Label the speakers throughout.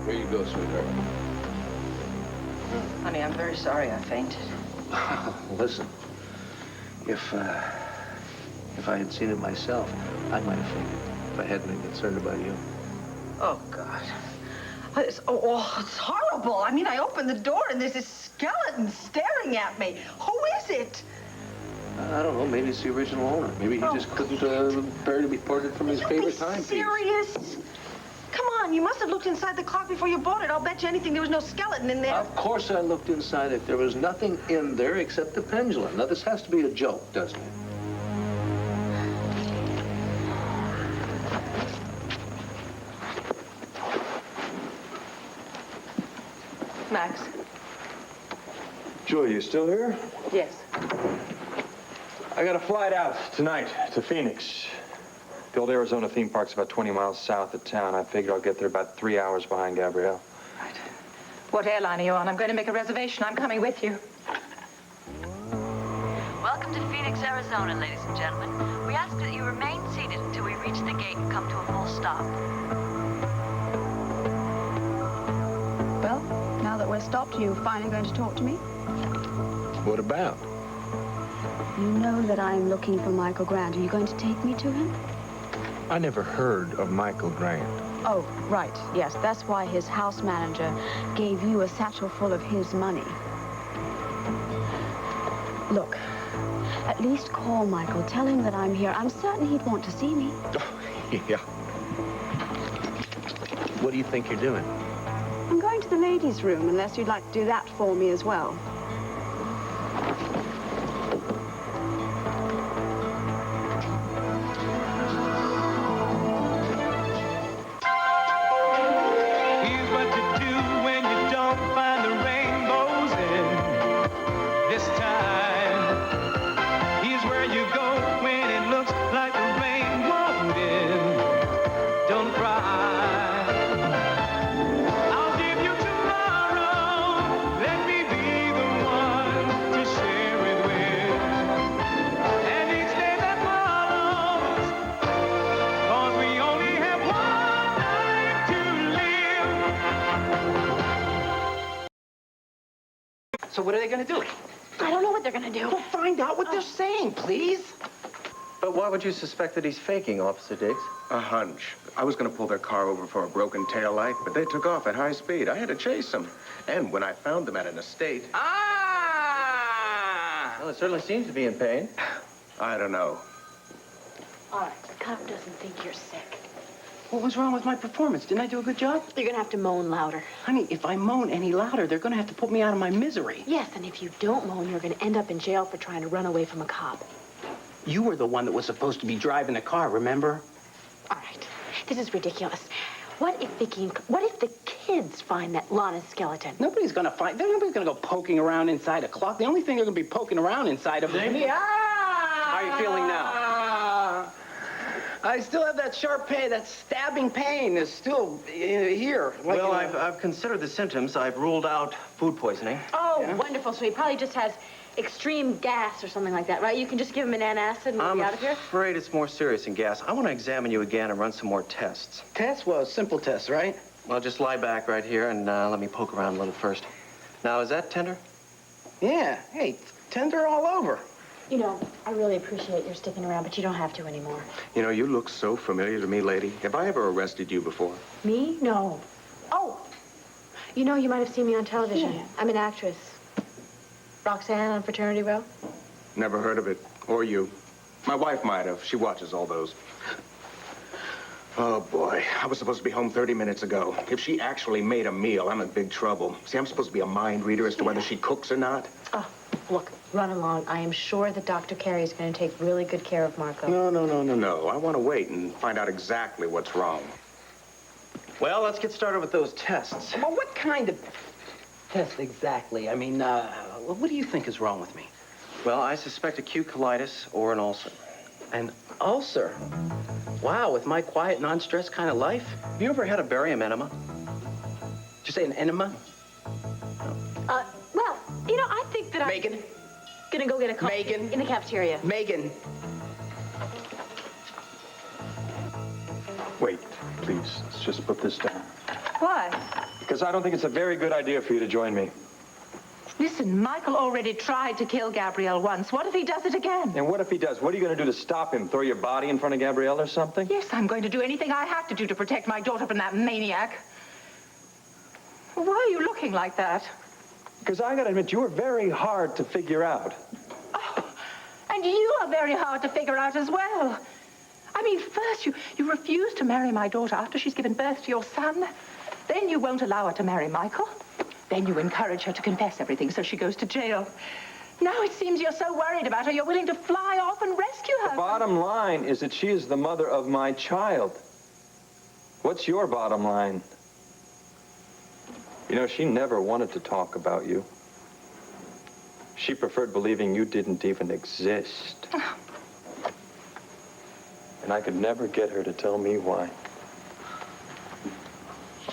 Speaker 1: Here you go, sweetheart.
Speaker 2: Honey, I'm very sorry I fainted.
Speaker 1: Listen, if I had seen it myself, I might have fainted if I hadn't been concerned about you.
Speaker 2: Oh, God. It's horrible. I mean, I opened the door and there's this skeleton staring at me. Who is it?
Speaker 1: I don't know. Maybe it's the original owner. Maybe he just couldn't bear to be parted from his favorite timepiece.
Speaker 2: Serious? Come on, you must have looked inside the clock before you bought it. I'll bet you anything there was no skeleton in there.
Speaker 1: Of course I looked inside it. There was nothing in there except the pendulum. Now, this has to be a joke, doesn't it?
Speaker 2: Max.
Speaker 3: Joy, you still here?
Speaker 2: Yes.
Speaker 3: I got a flight out tonight to Phoenix. The old Arizona theme park's about 20 miles south of town. I figure I'll get there about 3 hours behind Gabrielle.
Speaker 2: Right. What airline are you on? I'm going to make a reservation. I'm coming with you.
Speaker 4: Welcome to Phoenix, Arizona, ladies and gentlemen. We ask that you remain seated until we reach the gate and come to a full stop.
Speaker 5: Well, now that we're stopped, are you finally going to talk to me?
Speaker 1: What about?
Speaker 5: You know that I'm looking for Michael Grant. Are you going to take me to him?
Speaker 1: I never heard of Michael Grant.
Speaker 5: Oh, right. Yes, that's why his house manager gave you a satchel full of his money. Look, at least call Michael. Tell him that I'm here. I'm certain he'd want to see me.
Speaker 1: Oh, yeah. What do you think you're doing?
Speaker 5: I'm going to the ladies' room, unless you'd like to do that for me as well.
Speaker 2: So what are they going to do?
Speaker 5: I don't know what they're going to do.
Speaker 2: Well, find out what they're saying, please.
Speaker 3: But why would you suspect that he's faking, Officer Diggs?
Speaker 6: A hunch. I was going to pull their car over for a broken taillight, but they took off at high speed. I had to chase them. And when I found them at an estate...
Speaker 2: Ah!
Speaker 3: Well, it certainly seems to be in pain.
Speaker 6: I don't know.
Speaker 5: All right, the cop doesn't think you're sick.
Speaker 2: What was wrong with my performance? Didn't I do a good job?
Speaker 5: You're going to have to moan louder.
Speaker 2: Honey, if I moan any louder, they're going to have to put me out of my misery.
Speaker 5: Yes, and if you don't moan, you're going to end up in jail for trying to run away from a cop.
Speaker 2: You were the one that was supposed to be driving the car, remember?
Speaker 5: All right, this is ridiculous. What if the kids find that Lana's skeleton?
Speaker 2: Nobody's going to nobody's going to go poking around inside a clock. The only thing they're going to be poking around inside of is me.
Speaker 3: How are you feeling now?
Speaker 2: I still have that sharp pain, that stabbing pain is still here. Like
Speaker 3: Well, I've considered the symptoms. I've ruled out food poisoning.
Speaker 5: Oh, yeah. Wonderful. So he probably just has extreme gas or something like that, right? You can just give him an antacid and we'll be out of here?
Speaker 3: I'm afraid it's more serious than gas. I want to examine you again and run some more tests.
Speaker 2: Tests? Well, simple tests, right?
Speaker 3: Well, just lie back right here and let me poke around a little first. Now, is that tender?
Speaker 2: Yeah. Hey, tender all over.
Speaker 5: You know, I really appreciate your sticking around, but you don't have to anymore.
Speaker 6: You know, you look so familiar to me, lady. Have I ever arrested you before?
Speaker 5: Me? No. Oh! You know, you might have seen me on television. Yeah. I'm an actress. Roxanne on Fraternity Row?
Speaker 6: Never heard of it. Or you. My wife might have. She watches all those. Oh, boy. I was supposed to be home 30 minutes ago. If she actually made a meal, I'm in big trouble. See, I'm supposed to be a mind reader as to whether she cooks or not.
Speaker 5: Oh, look, run along. I am sure that Dr. Carey is going to take really good care of Marco.
Speaker 6: No. I want to wait and find out exactly what's wrong.
Speaker 3: Well, let's get started with those tests.
Speaker 2: Well, what kind of test exactly? I mean, what do you think is wrong with me?
Speaker 3: Well, I suspect acute colitis or an ulcer.
Speaker 2: An ulcer? Wow, with my quiet, non-stress kind of life?
Speaker 3: Have you ever had a barium enema?
Speaker 2: Did you say an enema?
Speaker 5: Well, you know, I think that
Speaker 2: Megan?
Speaker 5: Gonna go get a coffee.
Speaker 2: Megan?
Speaker 5: In the cafeteria.
Speaker 2: Megan.
Speaker 3: Wait, please. Let's just put this down.
Speaker 5: Why?
Speaker 3: Because I don't think it's a very good idea for you to join me.
Speaker 2: Listen, Michael already tried to kill Gabrielle once. What if he does it again?
Speaker 3: And what if he does? What are you going to do to stop him? Throw your body in front of Gabrielle or something?
Speaker 2: Yes, I'm going to do anything I have to do to protect my daughter from that maniac. Why are you looking like that?
Speaker 3: Because I got to admit, you were very hard to figure out.
Speaker 2: Oh, and you are very hard to figure out as well. I mean, first you refuse to marry my daughter after she's given birth to your son. Then you won't allow her to marry Michael. Then you encourage her to confess everything so she goes to jail. Now it seems you're so worried about her, you're willing to fly off and rescue her.
Speaker 3: The bottom line is that she is the mother of my child. What's your bottom line? You know, she never wanted to talk about you. She preferred believing you didn't even exist. And I could never get her to tell me why.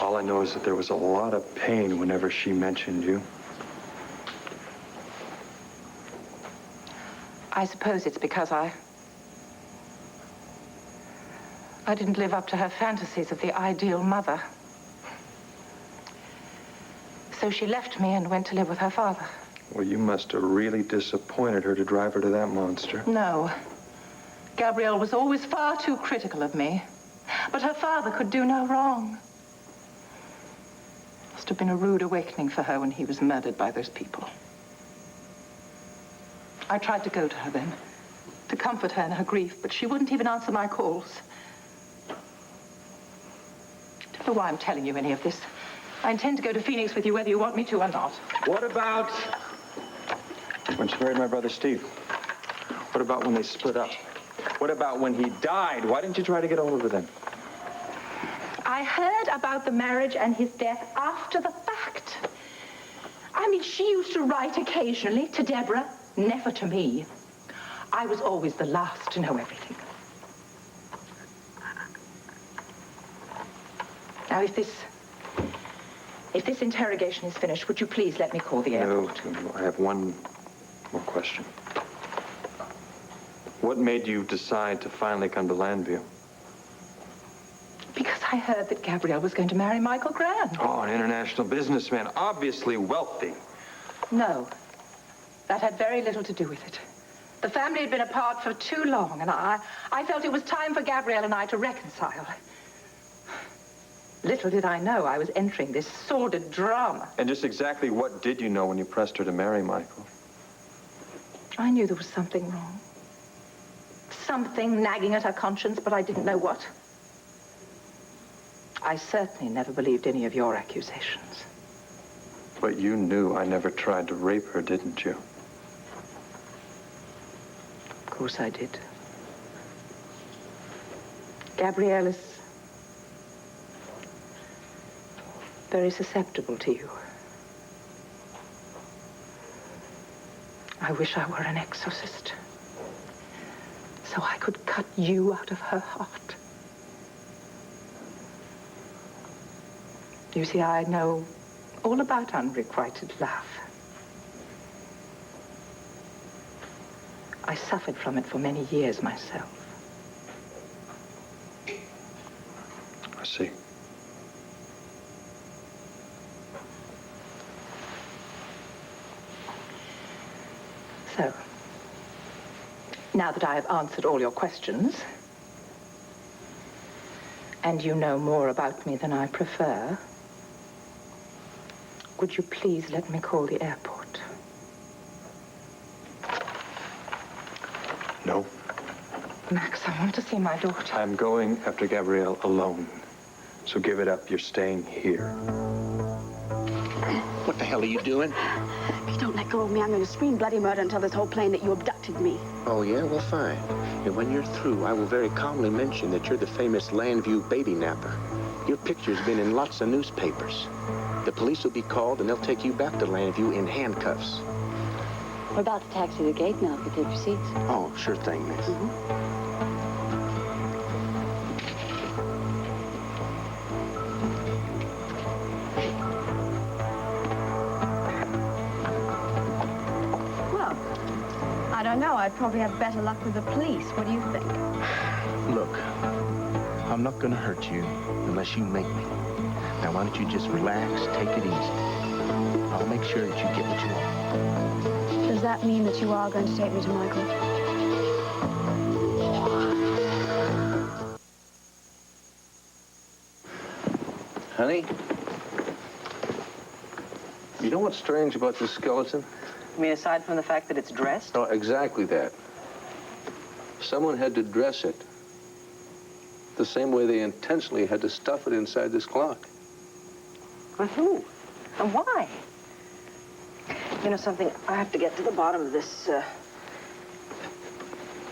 Speaker 3: All I know is that there was a lot of pain whenever she mentioned you.
Speaker 2: I suppose it's because I didn't live up to her fantasies of the ideal mother. So she left me and went to live with her father.
Speaker 3: Well, you must have really disappointed her to drive her to that monster.
Speaker 2: No. Gabrielle was always far too critical of me. But her father could do no wrong. Must have been a rude awakening for her when he was murdered by those people. I tried to go to her then, to comfort her in her grief, but she wouldn't even answer my calls. I don't know why I'm telling you any of this. I intend to go to Phoenix with you whether you want me to or not.
Speaker 3: What about when she married my brother Steve? What about when they split up? What about when he died? Why didn't you try to get hold of her then?
Speaker 2: I heard about the marriage and his death after the fact. I mean, she used to write occasionally to Deborah, never to me. I was always the last to know everything. Now, if this interrogation is finished, would you please let me call the airport?
Speaker 3: No, I have one more question. What made you decide to finally come to Landview?
Speaker 2: Because I heard that Gabrielle was going to marry Michael Grant.
Speaker 3: Oh, an international businessman, obviously wealthy.
Speaker 2: No, that had very little to do with it. The family had been apart for too long, and I felt it was time for Gabrielle and I to reconcile. Little did I know I was entering this sordid drama.
Speaker 3: And just exactly what did you know when you pressed her to marry Michael?
Speaker 2: I knew there was something wrong. Something nagging at her conscience, but I didn't know what. I certainly never believed any of your accusations.
Speaker 3: But you knew I never tried to rape her, didn't you?
Speaker 2: Of course I did. Gabrielle is very susceptible to you. I wish I were an exorcist, so I could cut you out of her heart. You see, I know all about unrequited love. I suffered from it for many years myself.
Speaker 3: I see.
Speaker 2: So, now that I have answered all your questions, and you know more about me than I prefer, would you please let me call the airport?
Speaker 3: No.
Speaker 2: Max, I want to see my daughter.
Speaker 3: I'm going after Gabrielle alone. So give it up. You're staying here.
Speaker 7: What the hell are you doing?
Speaker 8: If you don't let go of me, I'm going to scream bloody murder and tell this whole plane that you abducted me.
Speaker 7: Oh, yeah? Well, fine. And when you're through, I will very calmly mention that you're the famous Landview baby napper. Your picture's been in lots of newspapers. The police will be called, and they'll take you back to Landview in handcuffs.
Speaker 8: We're about to taxi to the gate now. If you take your seats.
Speaker 7: Oh, sure thing, miss.
Speaker 8: Well, I don't know. I'd probably have better luck with the police. What do you think?
Speaker 7: Look, I'm not gonna hurt you unless you make me. Now, why don't you just relax, take it easy. I'll make sure that you get what you want.
Speaker 8: Does that mean that you are going to take me to Michael?
Speaker 1: Honey? You know what's strange about this skeleton?
Speaker 9: I mean, aside from the fact that it's dressed?
Speaker 1: No, exactly that. Someone had to dress it the same way they intentionally had to stuff it inside this clock.
Speaker 9: But who? And why? You know something? I have to get to the bottom of this,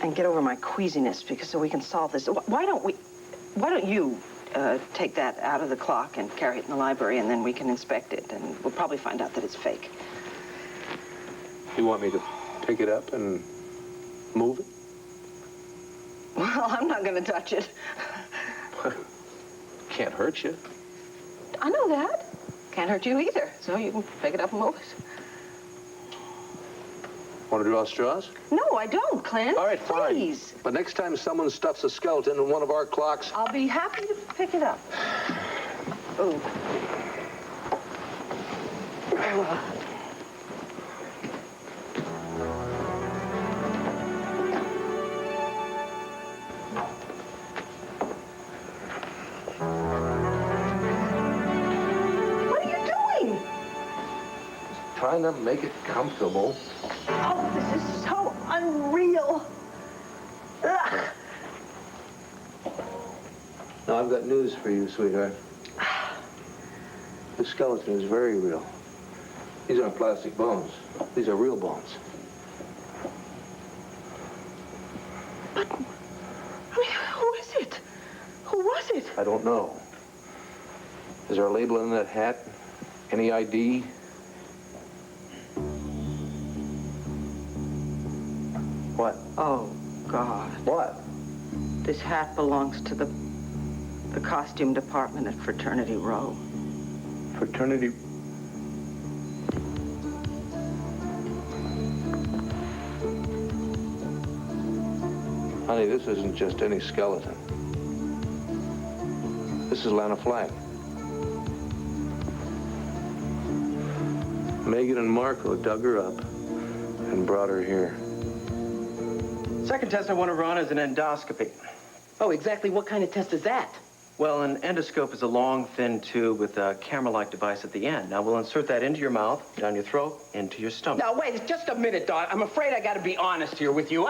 Speaker 9: and get over my queasiness, because so we can solve this. Why don't you take that out of the clock and carry it in the library, and then we can inspect it, and we'll probably find out that it's fake.
Speaker 1: You want me to pick it up and move it?
Speaker 9: Well, I'm not going to touch it.
Speaker 1: Can't hurt you.
Speaker 9: I know that. Can't hurt you either, so you can pick it up and move it.
Speaker 1: Want to draw straws?
Speaker 9: No, I don't, Clint.
Speaker 1: All right, fine.
Speaker 9: Please.
Speaker 1: But next time someone stuffs a skeleton in one of our clocks...
Speaker 9: I'll be happy to pick it up. Ooh. What are you doing?
Speaker 1: Trying to make it comfortable.
Speaker 9: Oh, this is so unreal. Ugh.
Speaker 1: Now, I've got news for you, sweetheart. The skeleton is very real. These aren't plastic bones. These are real bones.
Speaker 9: But, I mean, who is it? Who was it?
Speaker 1: I don't know. Is there a label on that hat? Any ID? What?
Speaker 9: Oh, God.
Speaker 1: What?
Speaker 9: This hat belongs to the costume department at Fraternity Row.
Speaker 1: Fraternity... Honey, this isn't just any skeleton. This is Lana Flagg. Megan and Marco dug her up and brought her here.
Speaker 6: Second test I want to run is an endoscopy.
Speaker 9: Oh, exactly what kind of test is that?
Speaker 6: Well, an endoscope is a long, thin tube with a camera-like device at the end. Now, we'll insert that into your mouth, down your throat, into your stomach.
Speaker 10: Now, wait, just a minute, Doc. I'm afraid I got to be honest here with you.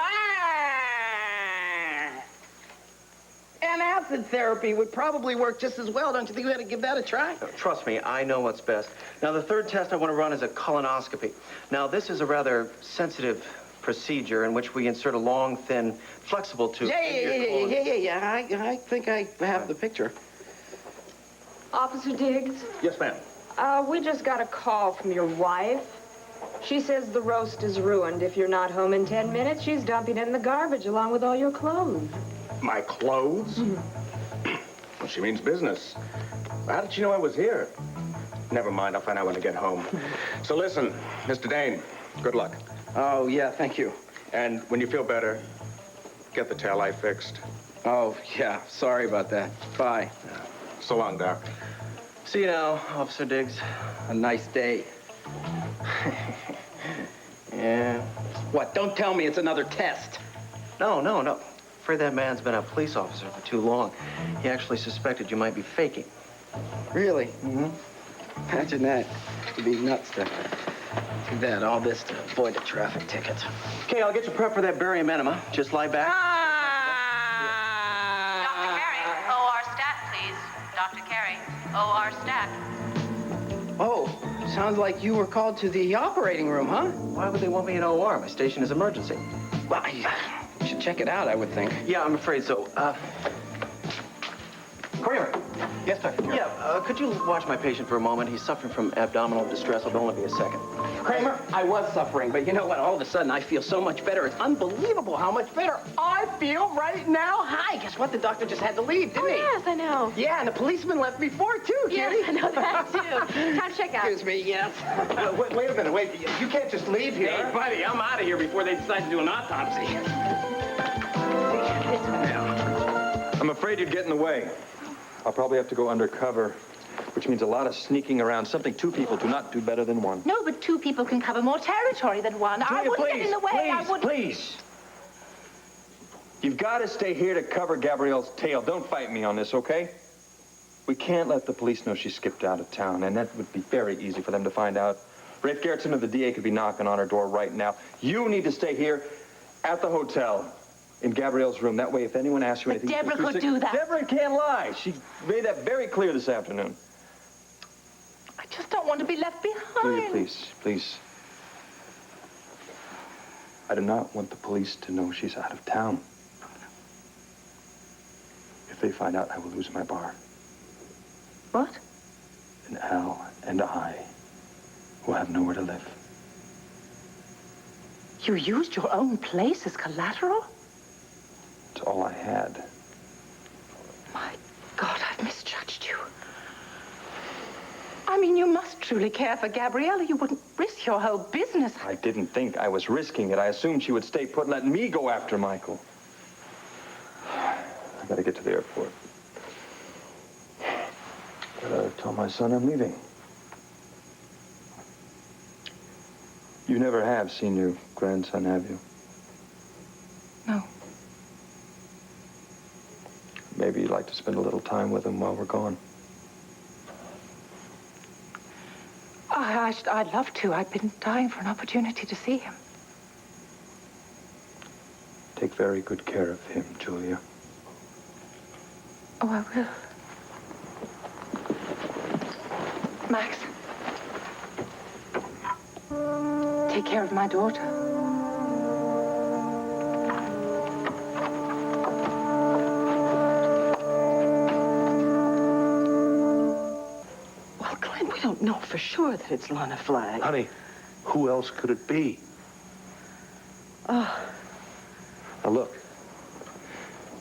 Speaker 10: And acid therapy would probably work just as well. Don't you think we ought to give that a try?
Speaker 6: Trust me, I know what's best. Now, the third test I want to run is a colonoscopy. Now, this is a rather sensitive procedure in which we insert a long, thin, flexible tube.
Speaker 10: Yeah. I think I have the picture.
Speaker 5: Officer Diggs,
Speaker 6: Yes, ma'am.
Speaker 5: we just got a call from your wife. She says the roast is ruined. If you're not home in 10 minutes, she's dumping it in the garbage along with all your clothes.
Speaker 6: My clothes?
Speaker 10: Well, she means business. How did she know I was here?
Speaker 6: Never mind, I'll find out when I get home. So listen, Mr. Dane, good luck.
Speaker 10: Oh, yeah, thank you.
Speaker 6: And when you feel better, get the taillight fixed.
Speaker 10: Oh, yeah, sorry about that. Bye.
Speaker 6: So long, Doc. See you now, Officer Diggs.
Speaker 10: A nice day.
Speaker 6: Yeah.
Speaker 10: What, don't tell me it's another test.
Speaker 6: No. Afraid that man's been a police officer for too long. He actually suspected you might be faking.
Speaker 10: Really? Mm-hmm. Imagine that. It'd be nuts to do that, all this to avoid a traffic ticket.
Speaker 6: Okay, I'll get you prepped for that barium enema. Just lie back.
Speaker 4: Dr. Carey, OR stat, please. Dr. Carey, OR stat.
Speaker 10: Oh, sounds like you were called to the operating room, huh?
Speaker 6: Why would they want me in OR? My station is emergency.
Speaker 10: Well, you should check it out, I would think.
Speaker 6: Yeah, I'm afraid so. Kramer.
Speaker 10: Yes, Dr. Carey.
Speaker 6: Yeah, could you watch my patient for a moment? He's suffering from abdominal distress. It'll only be a second.
Speaker 10: Kramer, I was suffering, but you know what? All of a sudden, I feel so much better. It's unbelievable how much better I feel right now. Hi, guess what? The doctor just had to leave, didn't he?
Speaker 5: Yes, I know.
Speaker 10: Yeah, and the policeman left before, too,
Speaker 5: Yes,
Speaker 10: Kitty.
Speaker 5: I know that, too. Time to check out.
Speaker 10: Excuse me, yes.
Speaker 6: Wait a minute, wait. You can't just leave here.
Speaker 10: Hey, buddy, I'm out of here before they decide to do an autopsy.
Speaker 3: I'm afraid you'd get in the way. I'll probably have to go undercover which means a lot of sneaking around, something two people do not do better than one.
Speaker 2: No, but two people can cover more territory than one. I wouldn't get in the way. I wouldn't.
Speaker 3: Please. You've got to stay here to cover Gabrielle's tail. Don't fight me on this, okay? We can't let the police know she skipped out of town, and that would be very easy for them to find out. Rafe Gerritsen of the DA could be knocking on her door right now. You need to stay here at the hotel in Gabrielle's room. That way, if anyone asks you anything...
Speaker 2: But Deborah could do that.
Speaker 3: Deborah can't lie. She made that very clear this afternoon.
Speaker 2: I just don't want to be left behind.
Speaker 3: Please. I do not want the police to know she's out of town. If they find out, I will lose my bar.
Speaker 2: What?
Speaker 3: And Al and I will have nowhere to live.
Speaker 2: You used your own place as collateral?
Speaker 3: It's all I had.
Speaker 2: My God, I've misjudged you. I mean, you must truly care for Gabriella. You wouldn't risk your whole business.
Speaker 3: I didn't think I was risking it. I assumed she would stay put and let me go after Michael. I gotta get to the airport. Gotta tell my son I'm leaving. You never have seen your grandson, have you?
Speaker 2: No.
Speaker 3: Maybe you'd like to spend a little time with him while we're gone.
Speaker 2: I'd love to. I've been dying for an opportunity to see him.
Speaker 3: Take very good care of him, Julia.
Speaker 2: Oh, I will. Max. Take care of my daughter.
Speaker 9: Well, Clint, we don't know for sure that it's Lana Flagg.
Speaker 1: Honey, who else could it be?
Speaker 9: Oh.
Speaker 1: Now, look.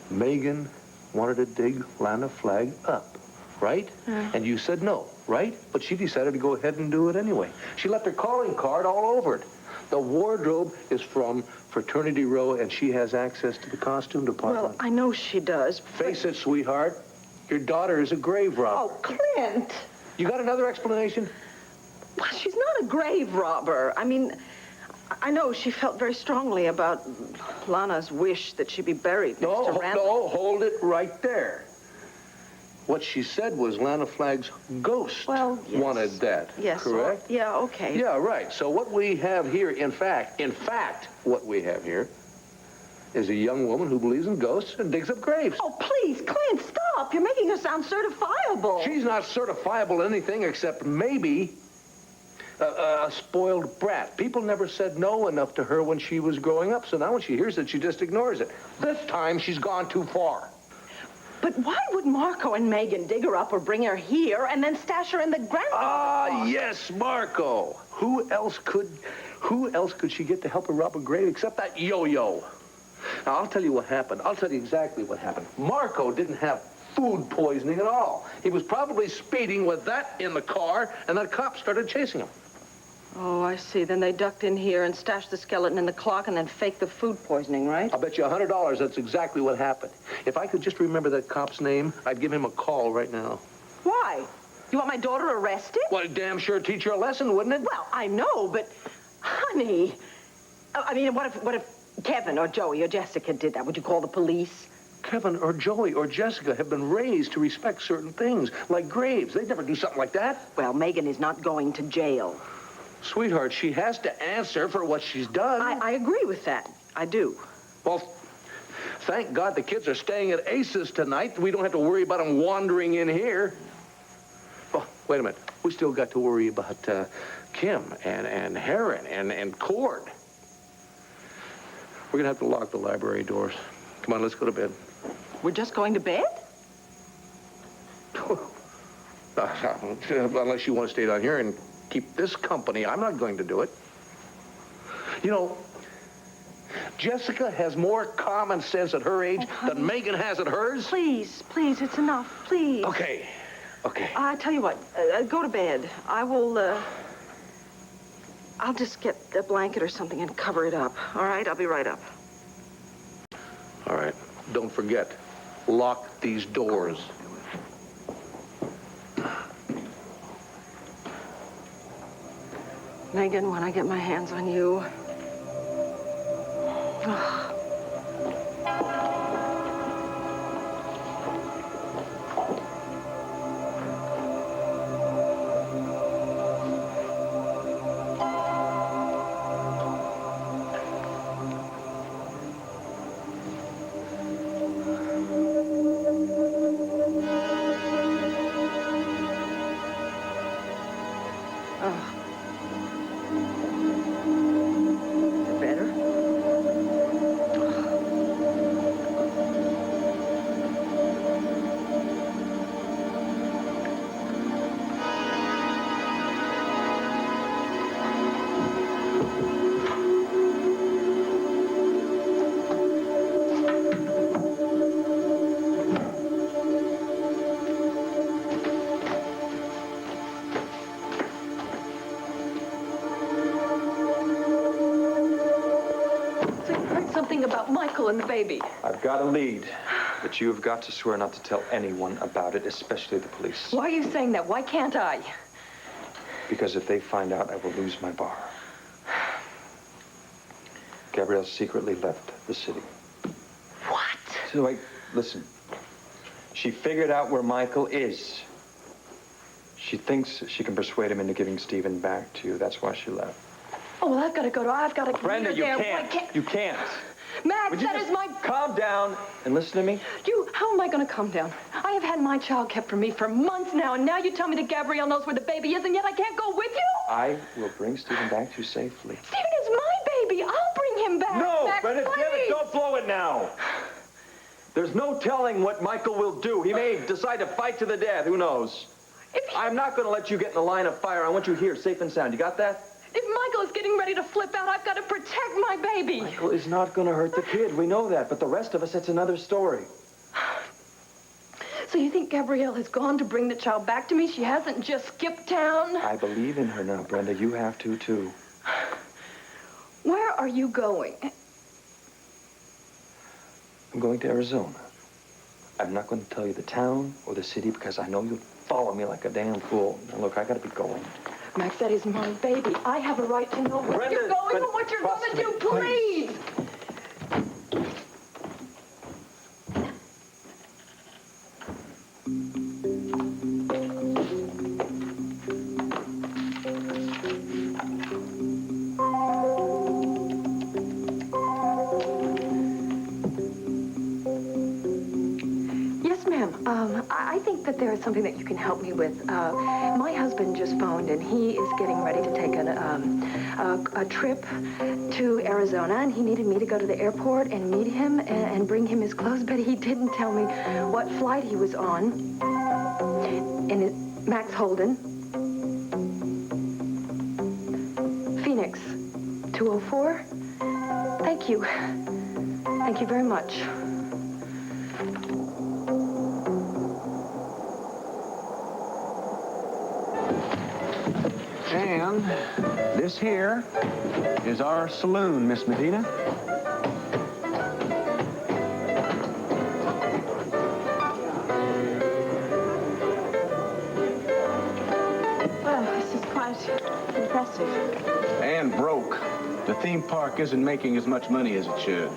Speaker 1: Megan wanted to dig Lana Flagg up, right? And you said no, right? But she decided to go ahead and do it anyway. She left her calling card all over it. The wardrobe is from Fraternity Row, and she has access to the costume department.
Speaker 9: Well, I know she does.
Speaker 1: Face it, sweetheart. Your daughter is a grave robber.
Speaker 9: Oh, Clint.
Speaker 1: You got another explanation?
Speaker 9: Well, she's not a grave robber. I mean, I know she felt very strongly about Lana's wish that she be buried next to Randall.
Speaker 1: No, hold it right there. What she said was Lana Flagg's ghost wanted that.
Speaker 9: Yes.
Speaker 1: Correct?
Speaker 9: Yeah, okay.
Speaker 1: Yeah, right. So what we have here, in fact, what we have here is a young woman who believes in ghosts and digs up graves.
Speaker 9: Oh, please, Clint, stop. You're making her sound certifiable.
Speaker 1: She's not certifiable anything except maybe a spoiled brat. People never said no enough to her when she was growing up, so now when she hears it, she just ignores it. This time, she's gone too far.
Speaker 9: But why would Marco and Megan dig her up or bring her here and then stash her in the granddaughter's closet?
Speaker 1: Yes, Marco. Who else could she get to help her rob a grave except that yo-yo? Now, I'll tell you what happened. I'll tell you exactly what happened. Marco didn't have food poisoning at all. He was probably speeding with that in the car, and that cop started chasing him.
Speaker 9: Oh, I see. Then they ducked in here and stashed the skeleton in the clock and then faked the food poisoning, right?
Speaker 1: I'll bet you $100 that's exactly what happened. If I could just remember that cop's name, I'd give him a call right now.
Speaker 9: Why? You want my daughter arrested?
Speaker 1: Well, damn sure teach her a lesson, wouldn't it?
Speaker 9: Well, I know, but, honey, I mean, what if Kevin or Joey or Jessica did that? Would you call the police?
Speaker 1: Kevin or Joey or Jessica have been raised to respect certain things, like graves. They'd never do something like that.
Speaker 9: Well, Megan is not going to jail.
Speaker 1: Sweetheart, she has to answer for what she's done.
Speaker 9: I agree with that. I do.
Speaker 1: Well, thank God the kids are staying at Ace's tonight. We don't have to worry about them wandering in here. Oh, wait a minute. We still got to worry about Kim and Heron and Cord. We're going to have to lock the library doors. Come on, let's go to bed.
Speaker 9: We're just going to bed?
Speaker 1: Unless you want to stay down here and keep this company. I'm not going to do it. You know, Jessica has more common sense at her age than Megan has at hers.
Speaker 9: Please, it's enough, please.
Speaker 1: Okay.
Speaker 9: I tell you what, go to bed. I'll just get a blanket or something and cover it up. All right, I'll be right up.
Speaker 1: All right. Don't forget, lock these doors.
Speaker 9: Megan, when I get my hands on you...
Speaker 2: About Michael and the baby.
Speaker 3: I've got a lead, but you've got to swear not to tell anyone about it, especially the police.
Speaker 2: Why are you saying that? Why can't I?
Speaker 3: Because if they find out, I will lose my bar. Gabrielle secretly left the city.
Speaker 2: What?
Speaker 3: So wait, listen. She figured out where Michael is. She thinks she can persuade him into giving Stephen back to you. That's why she left.
Speaker 2: Oh, well, I've got to
Speaker 3: Brenda, you
Speaker 2: there.
Speaker 3: can't. You can't.
Speaker 2: Max, that is my...
Speaker 3: Calm down and listen to me?
Speaker 2: How am I going to calm down? I have had my child kept from me for months now, and now you tell me that Gabrielle knows where the baby is, and yet I can't go with you?
Speaker 3: I will bring Stephen back to you safely.
Speaker 2: Stephen is my baby. I'll bring him back.
Speaker 3: No,
Speaker 2: Max,
Speaker 3: Brenda,
Speaker 2: please.
Speaker 3: damn it, don't blow it now. There's no telling what Michael will do. He may decide to fight to the death. Who knows? I'm not going to let you get in the line of fire. I want you here, safe and sound. You got that?
Speaker 2: If Michael is getting ready to flip out, I've got to protect my baby.
Speaker 3: Michael is not going to hurt the kid. We know that. But the rest of us, it's another story.
Speaker 2: So you think Gabrielle has gone to bring the child back to me? She hasn't just skipped town?
Speaker 3: I believe in her now, Brenda. You have to, too.
Speaker 2: Where are you going?
Speaker 3: I'm going to Arizona. I'm not going to tell you the town or the city because I know you'll follow me like a damn fool. Now, look, I got to be going.
Speaker 2: Max, that is my baby. I have a right to know where
Speaker 3: Brenda,
Speaker 2: you're going and what you're going to do, please. Yes, ma'am. I think that there is something that you can help me with. My husband just phoned, and he is getting ready to take a trip to Arizona, and he needed me to go to the airport and meet him and bring him his clothes, but he didn't tell me what flight he was on. And Max Holden, Phoenix, 204. Thank you. Thank you very much.
Speaker 7: And this here is our saloon, Miss Medina.
Speaker 8: Well, this is quite impressive.
Speaker 7: And broke. The theme park isn't making as much money as it should.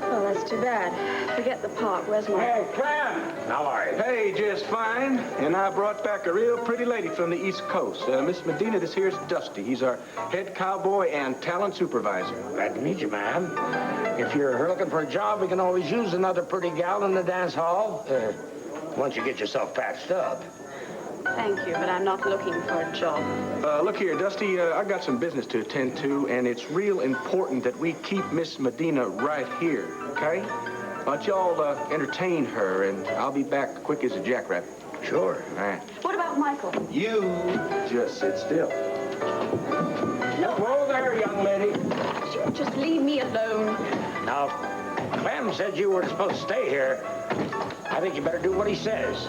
Speaker 5: Oh, that's too bad. Forget the park. Where's my...
Speaker 7: Hey, Clem! How are you? Hey, just fine. And I brought back a real pretty lady from the East Coast. Miss Medina, this here's Dusty. He's our head cowboy and talent supervisor.
Speaker 11: Glad to meet you, ma'am. If you're looking for a job, we can always use another pretty gal in the dance hall. Once you get yourself patched up.
Speaker 8: Thank you, but I'm not looking for a job.
Speaker 7: Look here, Dusty, I got some business to attend to, and it's real important that we keep Miss Medina right here, okay? Why don't y'all entertain her, and I'll be back quick as a jackrabbit.
Speaker 11: Sure.
Speaker 7: All right.
Speaker 8: What about Michael?
Speaker 7: You just sit still.
Speaker 8: No.
Speaker 11: Whoa there, young lady.
Speaker 8: Just leave me alone.
Speaker 11: Now, Clem said you were supposed to stay here. I think you better do what he says.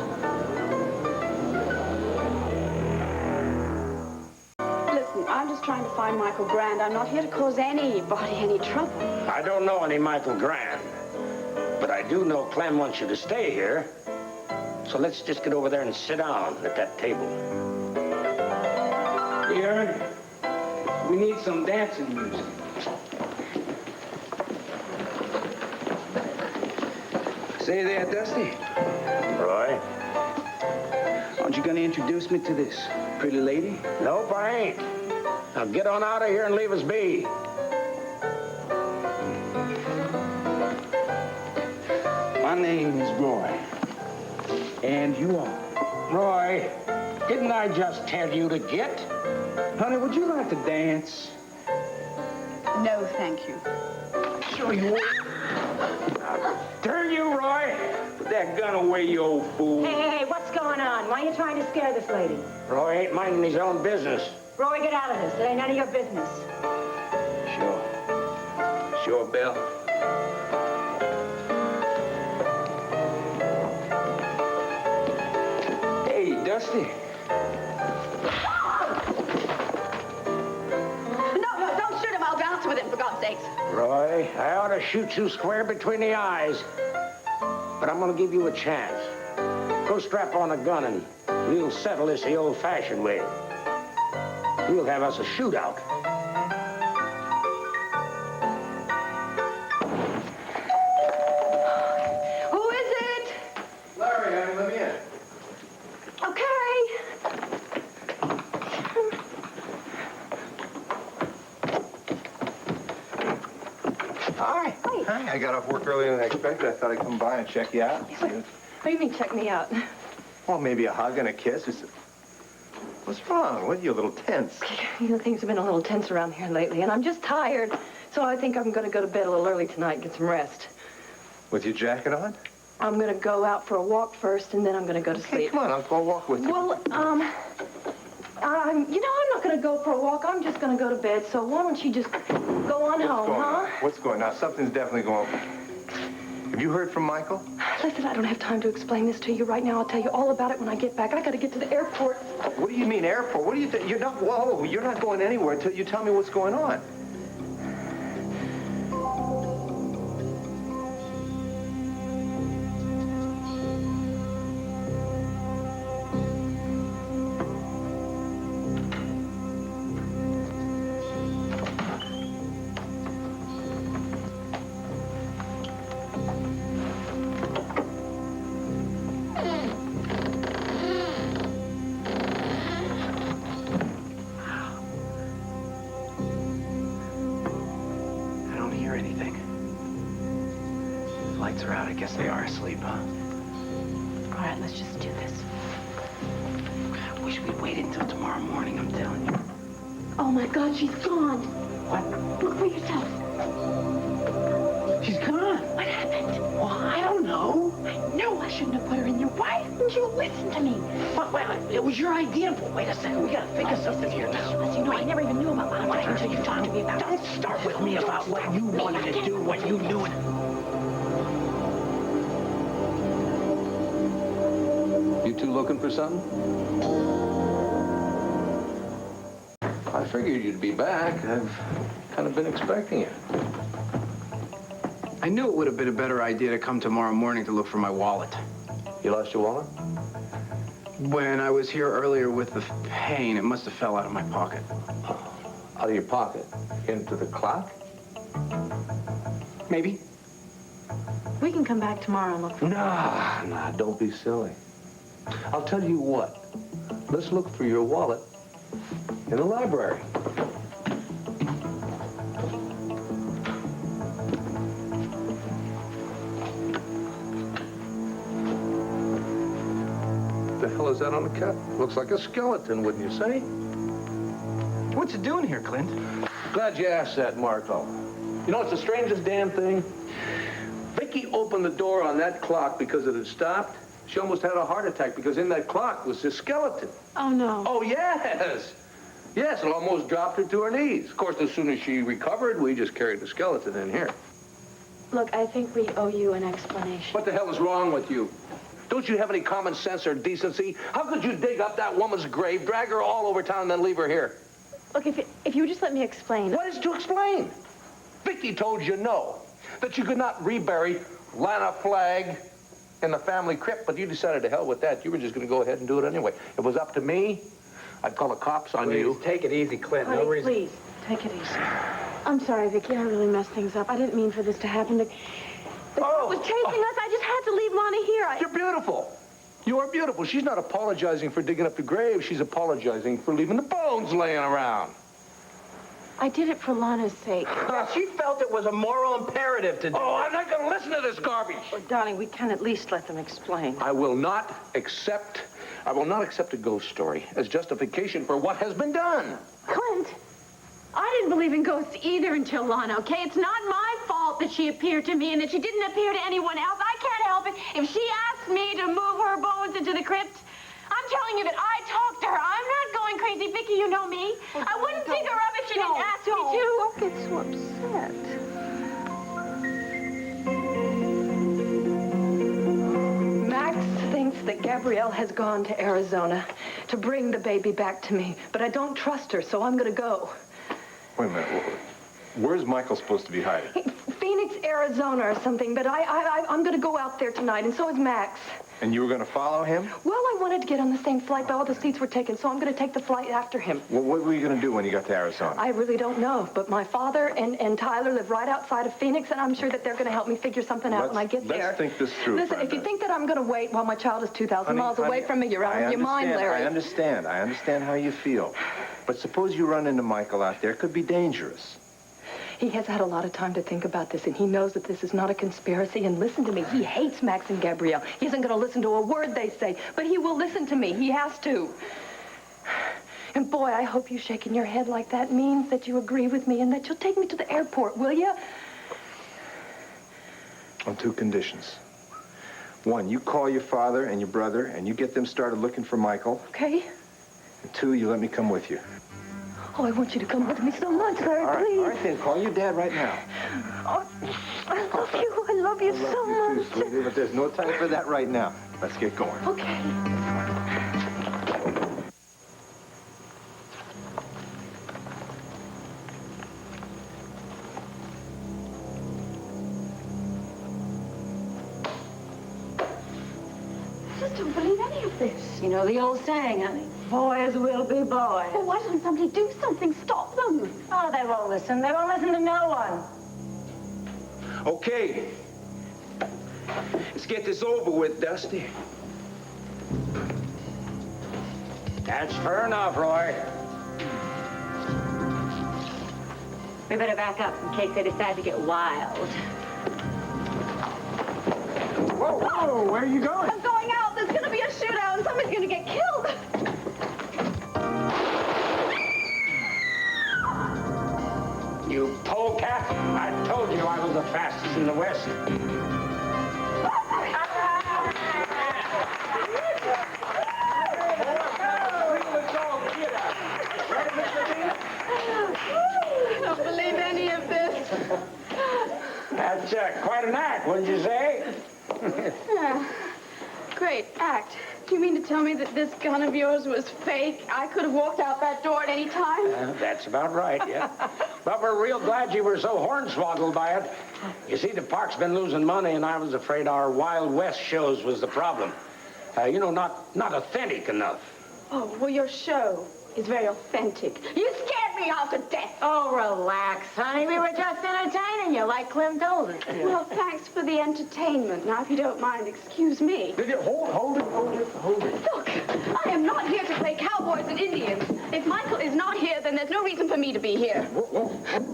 Speaker 8: Listen, I'm just trying to find Michael Grand. I'm not here to cause anybody any trouble.
Speaker 11: I don't know any Michael Grand, but I do know Clem wants you to stay here. So let's just get over there and sit down at that table.
Speaker 7: Here, we
Speaker 11: We need some dancing music.
Speaker 12: Say there, Dusty.
Speaker 11: Roy?
Speaker 12: Aren't you gonna introduce me to this pretty lady?
Speaker 11: Nope, I ain't. Now get on out of here and leave us be.
Speaker 12: My name is Roy. And you are?
Speaker 11: Roy, didn't I just tell you to get?
Speaker 12: Honey, would you like to dance?
Speaker 8: No, thank you.
Speaker 11: Sure you would. Turn you, Roy. Put that gun away, you old fool.
Speaker 5: Hey, what's going on? Why are you trying to scare this lady?
Speaker 11: Roy ain't minding his own business.
Speaker 5: Roy, get out of this. It ain't none of your business.
Speaker 12: Sure. Sure, Bill. Hey, Dusty.
Speaker 2: No, don't shoot him. I'll dance with him, for God's sakes.
Speaker 11: Roy, I ought to shoot you square between the eyes. But I'm going to give you a chance. Go strap on a gun and we'll settle this the old-fashioned way. We'll have us a shootout.
Speaker 2: Who is it?
Speaker 3: Larry, honey, let me in.
Speaker 2: Okay.
Speaker 3: Hi. Hi. I got off work earlier than I expected. I thought I'd come by and check you out.
Speaker 2: What do you mean, check me out?
Speaker 3: Well, maybe a hug and a kiss. What's wrong? What are you, a little tense?
Speaker 2: You know, things have been a little tense around here lately, and I'm just tired. So I think I'm going to go to bed a little early tonight and get some rest.
Speaker 3: With your jacket on?
Speaker 2: I'm going to go out for a walk first, and then I'm going to go to sleep.
Speaker 3: Come on, I'll go walk with you.
Speaker 2: Well, I'm not going to go for a walk. I'm just going to go to bed. So why don't you just go on home, huh?
Speaker 3: What's going on? Something's definitely going on. Have you heard from Michael?
Speaker 2: Listen, I don't have time to explain this to you right now. I'll tell you all about it when I get back. I got to get to the airport.
Speaker 3: What do you mean, airport? What do you think? You're not going anywhere until you tell me what's going on.
Speaker 10: Lights are out. I guess they are asleep, huh?
Speaker 2: All right, let's just do this.
Speaker 10: I wish we'd waited until tomorrow morning, I'm telling you.
Speaker 2: Oh, my God, she's gone.
Speaker 10: What?
Speaker 2: Look for yourself.
Speaker 10: She's gone.
Speaker 2: What happened?
Speaker 10: Well, I don't know.
Speaker 2: I know I shouldn't have put her in there. Why didn't you listen to me?
Speaker 10: Well, it was your idea. But wait a second. We gotta think of something here now.
Speaker 2: Listen, you know, I never even knew about Mom until you talked to me about it.
Speaker 10: Don't start with me about what you wanted to do, what you knew.
Speaker 1: You two looking for something? I figured you'd be back. I've kind of been expecting you.
Speaker 10: I knew it would have been a better idea to come tomorrow morning to look for my wallet.
Speaker 1: You lost your wallet?
Speaker 10: When I was here earlier with the pain, it must have fell out of my pocket.
Speaker 1: Out of your pocket? Into the clock?
Speaker 10: Maybe.
Speaker 2: We can come back tomorrow and look for
Speaker 1: Nah, don't be silly. I'll tell you what. Let's look for your wallet in the library. What the hell is that on the cut? Looks like a skeleton, wouldn't you say?
Speaker 10: What's it doing here, Clint?
Speaker 1: Glad you asked that, Marco. You know, it's the strangest damn thing. Vicky opened the door on that clock because it had stopped. She almost had a heart attack because in that clock was this skeleton.
Speaker 2: Oh, no.
Speaker 1: Oh, yes. Yes, it almost dropped her to her knees. Of course, as soon as she recovered, we just carried the skeleton in here.
Speaker 2: Look, I think we owe you an explanation.
Speaker 1: What the hell is wrong with you? Don't you have any common sense or decency? How could you dig up that woman's grave, drag her all over town, and then leave her here?
Speaker 2: Look, if you would just let me explain.
Speaker 1: What is to explain? Vicky told you no, that you could not rebury Lana Flagg in the family crypt, but you decided to hell with that. You were just going to go ahead and do it anyway. If it was up to me, I'd call the cops on you.
Speaker 11: Take it easy, Clint.
Speaker 2: Honey,
Speaker 11: No reason.
Speaker 2: please,
Speaker 9: Take it easy.
Speaker 8: I'm sorry, Vicky. I really messed things up. I didn't mean for this to happen. The cop was chasing us. I just had to leave Lana here.
Speaker 1: You're beautiful. You are beautiful. She's not apologizing for digging up the grave. She's apologizing for leaving the bones laying around.
Speaker 8: I did it for Lana's sake.
Speaker 10: Yeah, she felt it was a moral imperative to do
Speaker 1: Oh, I'm not going to listen to this garbage.
Speaker 9: Well, darling, we can at least let them explain.
Speaker 1: I will not accept a ghost story as justification for what has been done.
Speaker 8: Clint, I didn't believe in ghosts either until Lana, okay? It's not my fault that she appeared to me and that she didn't appear to anyone else. I can't help it. If she asked me to move her bones into the crypt, I'm telling you that I talked to her. I'm not going crazy. Vicky, you know me. I wouldn't dig her up if she didn't ask me to.
Speaker 9: Don't get so upset.
Speaker 2: Max thinks that Gabrielle has gone to Arizona to bring the baby back to me, but I don't trust her, so I'm going to go.
Speaker 3: Wait a minute. Where's Michael supposed to be hiding?
Speaker 2: Phoenix, Arizona or something, but I'm going to go out there tonight, and so is Max.
Speaker 3: And you were going to follow him?
Speaker 2: Well, I wanted to get on the same flight, but all the seats were taken, so I'm going to take the flight after him.
Speaker 3: Well, what were you going to do when you got to Arizona?
Speaker 2: I really don't know, but my father and Tyler live right outside of Phoenix, and I'm sure that they're going to help me figure something out when I get there.
Speaker 3: Let's think this through,
Speaker 2: Listen, if you think that I'm going to wait while my child is 2,000 miles away from me, you're out of your mind, Larry.
Speaker 3: I understand how you feel. But suppose you run into Michael out there. It could be dangerous.
Speaker 2: He has had a lot of time to think about this, and he knows that this is not a conspiracy. And listen to me, he hates Max and Gabrielle. He isn't going to listen to a word they say, but he will listen to me. He has to. And boy, I hope you shaking your head like that means that you agree with me and that you'll take me to the airport, will you?
Speaker 3: On two conditions. One, you call your father and your brother, and you get them started looking for Michael.
Speaker 2: Okay.
Speaker 3: And two, you let me come with you.
Speaker 2: Oh, I want you to come with me so much, Larry, please.
Speaker 3: All right, then. Call your dad right now.
Speaker 2: Oh, I love you. I love you so much.
Speaker 3: Too, sweetie, but there's no time for that right now. Let's get going.
Speaker 2: Okay.
Speaker 8: I just don't believe any of this.
Speaker 9: You know the old saying, honey.
Speaker 8: Boys will be boys. Well, why doesn't somebody do something? Stop them.
Speaker 9: Oh, they won't listen. They won't listen to no one.
Speaker 12: Okay. Let's get this over with, Dusty.
Speaker 11: That's fair enough, Roy.
Speaker 8: We better back up in case they decide to get wild.
Speaker 11: Whoa, whoa, where are you going?
Speaker 2: I'm going out. There's going to be a shootout, and somebody's going to get killed.
Speaker 11: You polecat. I told you I was the fastest in the West.
Speaker 8: I don't believe any of this.
Speaker 11: That's quite an act, wouldn't you say?
Speaker 8: Yeah. Great act. Do you mean to tell me that this gun of yours was fake? I could have walked out that door at any time?
Speaker 11: That's about right, yeah. But we're real glad you were so hornswoggled by it. You see, the park's been losing money, and I was afraid our Wild West shows was the problem. You know, not authentic enough.
Speaker 8: Oh, well, your show is very authentic. You scared me half to death.
Speaker 9: Oh, relax, honey. We were just entertaining you, like Clem told us.
Speaker 8: Well, thanks for the entertainment. Now, if you don't mind, excuse me.
Speaker 11: Hold it.
Speaker 8: Look, I am not here to play cowboys and Indians. If Michael is not here, then there's no reason for me to be here.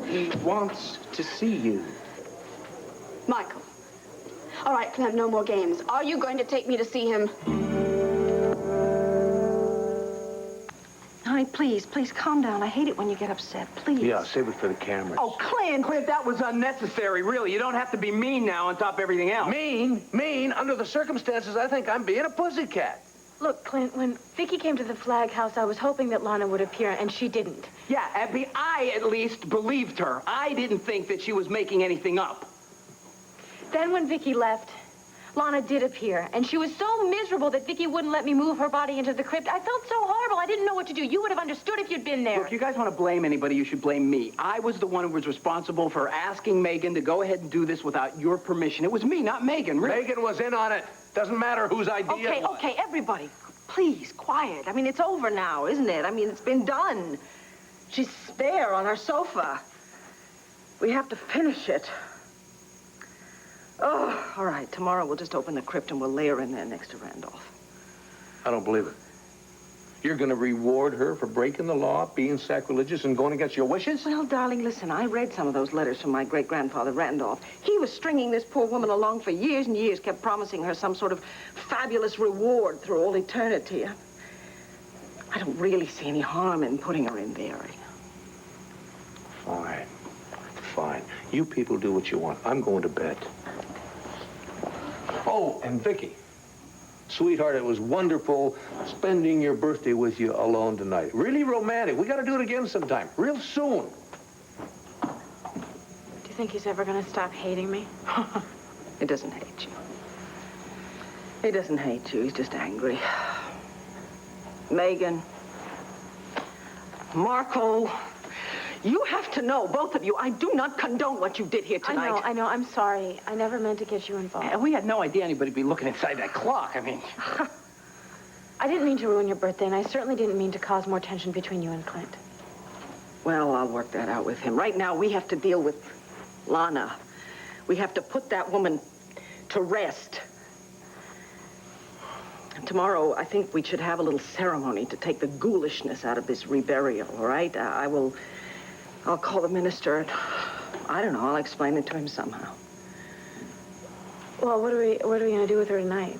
Speaker 12: He wants to see you.
Speaker 8: Michael. All right, Clem, no more games. Are you going to take me to see him?
Speaker 9: Honey, please calm down. I hate it when you get upset. Please.
Speaker 1: Yeah, save it for the cameras.
Speaker 10: Oh, Clint, that was unnecessary, really. You don't have to be mean now on top of everything else.
Speaker 1: Mean? Under the circumstances, I think I'm being a pussycat.
Speaker 8: Look, Clint, when Vicky came to the Flag House, I was hoping that Lana would appear, and she didn't.
Speaker 10: Yeah, Abby, I at least believed her. I didn't think that she was making anything up.
Speaker 2: Then when Vicky left, Lana did appear, and she was so miserable that Vicky wouldn't let me move her body into the crypt. I felt so horrible. I didn't know what to do. You would have understood if you'd been there.
Speaker 10: Look, if you guys want to blame anybody, you should blame me. I was the one who was responsible for asking Megan to go ahead and do this without your permission. It was me, not Megan, really.
Speaker 1: Megan was in on it. Doesn't matter whose idea it was.
Speaker 9: Okay, everybody, please, quiet. I mean, it's over now, isn't it? I mean, it's been done. She's there on our sofa. We have to finish it. Oh, all right. Tomorrow we'll just open the crypt and we'll lay her in there next to Randolph.
Speaker 1: I don't believe it. You're going to reward her for breaking the law, being sacrilegious, and going against your wishes?
Speaker 9: Well, darling, listen, I read some of those letters from my great-grandfather Randolph. He was stringing this poor woman along for years and years, kept promising her some sort of fabulous reward through all eternity. I don't really see any harm in putting her in there.
Speaker 1: Fine. Fine. You people do what you want. I'm going to bed. Oh, and Vicky. Sweetheart, it was wonderful spending your birthday with you alone tonight. Really romantic. We got to do it again sometime. Real soon.
Speaker 8: Do you think he's ever going to stop hating me?
Speaker 9: He doesn't hate you. He doesn't hate you. He's just angry. Megan. Marco. You have to know, both of you, I do not condone what you did here tonight.
Speaker 8: I know. I'm sorry. I never meant to get you involved.
Speaker 10: And we had no idea anybody'd be looking inside that clock. I mean...
Speaker 8: I didn't mean to ruin your birthday, and I certainly didn't mean to cause more tension between you and Clint.
Speaker 9: Well, I'll work that out with him. Right now, we have to deal with Lana. We have to put that woman to rest. And tomorrow, I think we should have a little ceremony to take the ghoulishness out of this reburial, all right? I'll call the minister and, I don't know, I'll explain it to him somehow.
Speaker 8: Well, what are we going to do with her tonight?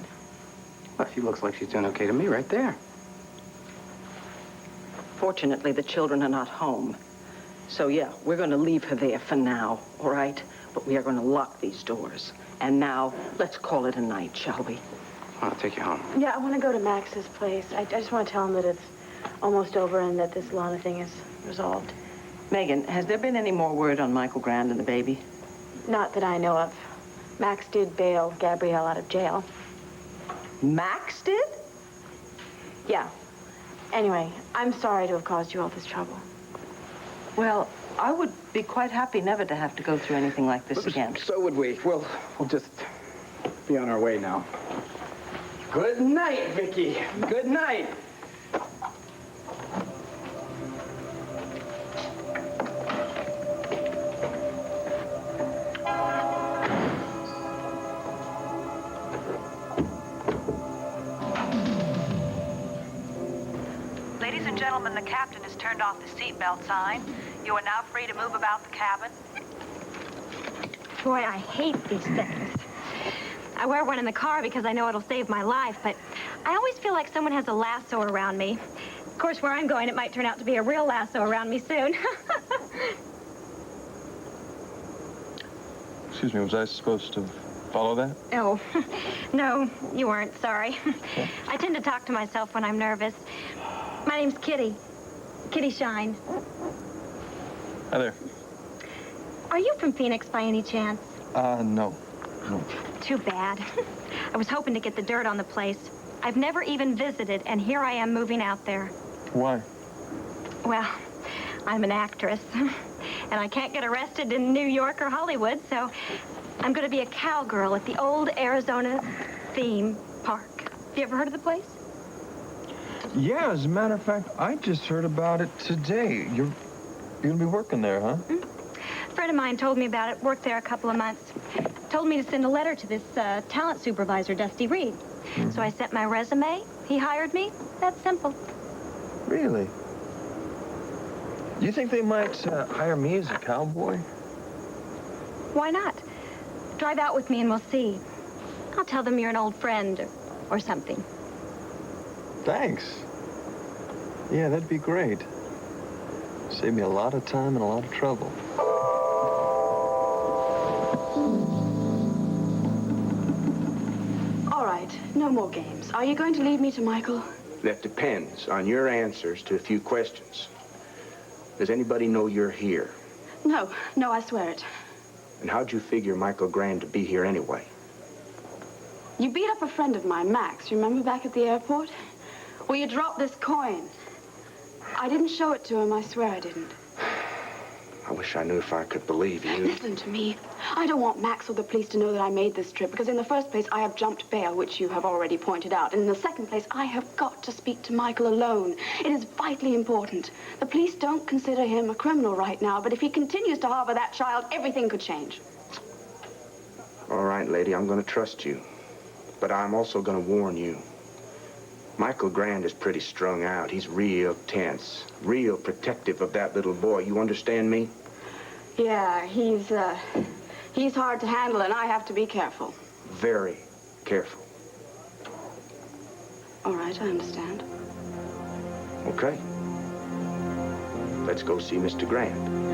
Speaker 10: Well, she looks like she's doing okay to me right there.
Speaker 9: Fortunately, the children are not home. So, yeah, we're going to leave her there for now, all right? But we are going to lock these doors. And now, let's call it a night, shall we?
Speaker 10: I'll take you home.
Speaker 8: Yeah, I want to go to Max's place. I just want to tell him that it's almost over and that this Lana thing is resolved.
Speaker 9: Megan, has there been any more word on Michael Grand and the baby?
Speaker 8: Not that I know of. Max did bail Gabrielle out of jail.
Speaker 9: Max did?
Speaker 8: Yeah. Anyway, I'm sorry to have caused you all this trouble.
Speaker 9: Well, I would be quite happy never to have to go through anything like this again.
Speaker 10: So would we. We'll just be on our way now. Good night, Vicky. Good night.
Speaker 4: Ladies and gentlemen, the captain has turned off the seatbelt sign. You are now free to move about the cabin.
Speaker 13: Boy, I hate these things. I wear one in the car because I know it'll save my life, but I always feel like someone has a lasso around me. Of course, where I'm going, it might turn out to be a real lasso around me soon.
Speaker 3: Excuse me, was I supposed to follow that?
Speaker 13: Oh, no, you weren't. Sorry. I tend to talk to myself when I'm nervous. My name's Kitty. Kitty Shine.
Speaker 3: Hi there.
Speaker 13: Are you from Phoenix by any chance?
Speaker 3: No.
Speaker 13: Too bad. I was hoping to get the dirt on the place. I've never even visited, and here I am moving out there.
Speaker 3: Why?
Speaker 13: Well, I'm an actress, and I can't get arrested in New York or Hollywood, so I'm going to be a cowgirl at the old Arizona theme park. Have you ever heard of the place?
Speaker 3: Yeah, as a matter of fact, I just heard about it today. You're going to be working there, huh?
Speaker 13: A friend of mine told me about it, worked there a couple of months. Told me to send a letter to this talent supervisor, Dusty Reed. So I sent my resume. He hired me. That's simple.
Speaker 3: Really? You think they might hire me as a cowboy?
Speaker 13: Why not? Drive out with me and we'll see. I'll tell them you're an old friend or something.
Speaker 3: Thanks. Yeah, that'd be great. Save me a lot of time and a lot of trouble.
Speaker 2: All right, no more games. Are you going to lead me to Michael?
Speaker 7: That depends on your answers to a few questions. Does anybody know you're here?
Speaker 2: No, I swear it.
Speaker 7: And how'd you figure Michael Grand to be here anyway?
Speaker 2: You beat up a friend of mine, Max, remember back at the airport? Well, you dropped this coin. I didn't show it to him, I swear I didn't.
Speaker 7: wish I knew if I could believe you.
Speaker 14: Listen to me. I don't want Max or the police to know that I made this trip, because in the first place, I have jumped bail, which you have already pointed out. And in the second place, I have got to speak to Michael alone. It is vitally important. The police don't consider him a criminal right now, but if he continues to harbor that child, everything could change.
Speaker 7: All right, lady, I'm going to trust you. But I'm also going to warn you. Michael Grand is pretty strung out. He's real tense, real protective of that little boy. You understand me?
Speaker 14: Yeah, he's hard to handle, and I have to be careful.
Speaker 7: Very careful.
Speaker 14: All right, I understand.
Speaker 7: Okay. Let's go see Mr. Grand.